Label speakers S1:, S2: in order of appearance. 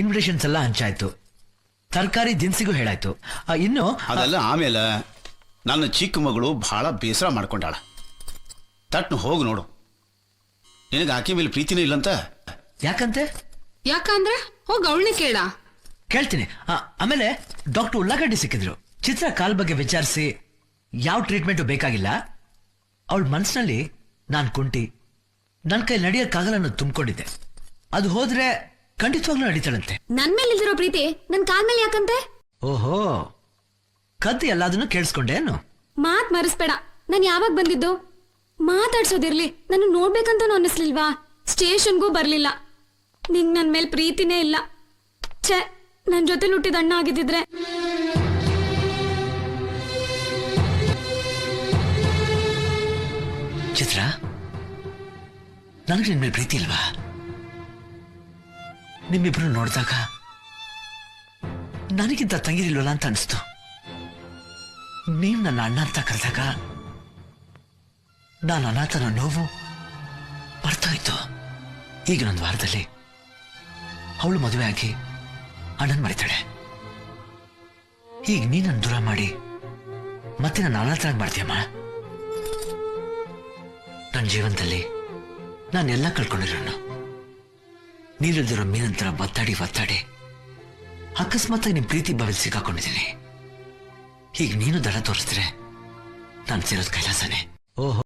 S1: Invitations ಎಲ್ಲ ಹಂಚಾಯ್ತು, ತರಕಾರಿ ದಿನಸಿಗೂ ಹೇಳಾಯ್ತು. ಇನ್ನು
S2: ಅದೆಲ್ಲ ಆಮೇಲೆ ನನ್ನ ಚಿಕ್ಕ ಮಗಳು ಬಹಳ ಬೇಸರ ಮಾಡ್ಕೊಂಡಾಳ. ತಟ್ನು ಹೋಗಿ ನೋಡು, ನಿನಗೆ ಆಕೆ ಮೇಲೆ ಪ್ರೀತಿನೇ ಇಲ್ಲಂತ.
S1: ಯಾಕಂತೆ?
S3: ಯಾಕಂದ್ರೆ ಹೋಗಿ ಅವಳನ್ನೇ
S1: ಕೇಳ್ತೀನಿ. ಆಮೇಲೆ ಡಾಕ್ಟರ್ ಉಳ್ಳಾಗಡ್ಡಿ ಸಿಕ್ಕಿದ್ರು. ಚಿತ್ರ ಕಾಲ್ ಬಗ್ಗೆ ವಿಚಾರಿಸಿ ಯಾವ ಟ್ರೀಟ್ಮೆಂಟು ಬೇಕಾಗಿಲ್ಲ, ಅವಳ ಮನಸ್ಸಿನಲ್ಲಿ ನಾನು ಕುಂಟಿ ನನ್ನ ಕೈ ನಡೆಯಕ್ಕಾಗಲ್ಲ ಅನ್ನೋದು ತುಂಬಿಕೊಂಡಿದ್ದೆ. ಅದು ಹೋದ್ರೆ ಖಂಡಿತವಾಗ್ಲೂ ನಡೀತಾಳಂತೆ.
S3: ನನ್ ಮೇಲೆ ಇಲ್ದಿರೋ ಪ್ರೀತಿ ನನ್ ಕಾಲ್ ಮೇಲೆ ಯಾಕಂತೆ?
S1: ಓಹೋ, ಕದ್ದು ಎಲ್ಲದನ್ನು ಕೇಳಿಸ್ಕೊಂಡೆ ಏನು?
S3: ಮಾತ್ ಮರೆಸ್ಬೇಡ. ನಾನ್ ಯಾವಾಗ ಬಂದಿದ್ದು? ಮಾತಾಡ್ಸೋದಿರ್ಲಿ, ನನ್ನ ನೋಡ್ಬೇಕಂತ ಅನ್ನಿಸ್ಲಿಲ್ವಾ? ಸ್ಟೇಷನ್ಗೂ ಬರ್ಲಿಲ್ಲ. ನಿಂಗ್ ನನ್ ಮೇಲ್ ಪ್ರೀತಿನೇ ಇಲ್ಲ. ಛೆ, ನನ್ ಜೊತೆ ಹುಟ್ಟಿದ ಅಣ್ಣ ಆಗಿದ್ದಿದ್ರೆ.
S1: ಚಿತ್ರ, ನನಗೆ ನಿನ್ ಮೇಲೆ ಪ್ರೀತಿ ಇಲ್ವಾ? ನಿಮ್ಮಿಬ್ರು ನೋಡಿದಾಗ ನನಗಿಂತ ತಂಗಿರಿಲ್ವಲ್ಲ ಅಂತ ಅನಿಸ್ತು. ನೀವ್ ನನ್ನ ಅಣ್ಣ ಅಂತ ಕರೆದಾಗ ನಾನು ಅನಾಥನ ನೋವು ಮರ್ತೋಯ್ತು. ಈಗ ಒಂದು ವಾರದಲ್ಲಿ ಅವಳು ಮದುವೆ ಆಗಿ ಅಣ್ಣನ್ ಮರಿತಾಳೆ. ಈಗ ನೀ ನನ್ನ ದೂರ ಮಾಡಿ ಮತ್ತೆ ನನ್ನ ಅನಾಥನಾಗಿ ಮಾಡ್ತೀಯಮ್ಮ. ನನ್ನ ಜೀವನದಲ್ಲಿ ನಾನೆಲ್ಲ ಕಳ್ಕೊಂಡಿರೋನು. ನೀರಿಲ್ದಿರೋ ಮೀನಂತರ ಒತ್ತಾಡಿ ಅಕಸ್ಮಾತ್ ನಿಮ್ ಪ್ರೀತಿ ಬಾವಿಲ್ ಸಿಕ್ಕಾಕೊಂಡಿದ್ದೀನಿ. ಈಗ ನೀನು ದಡ ತೋರಿಸಿದ್ರೆ ನಾನು ಸೇರೋದು ಕೈಲಾಸನೆ. ಓಹೋ.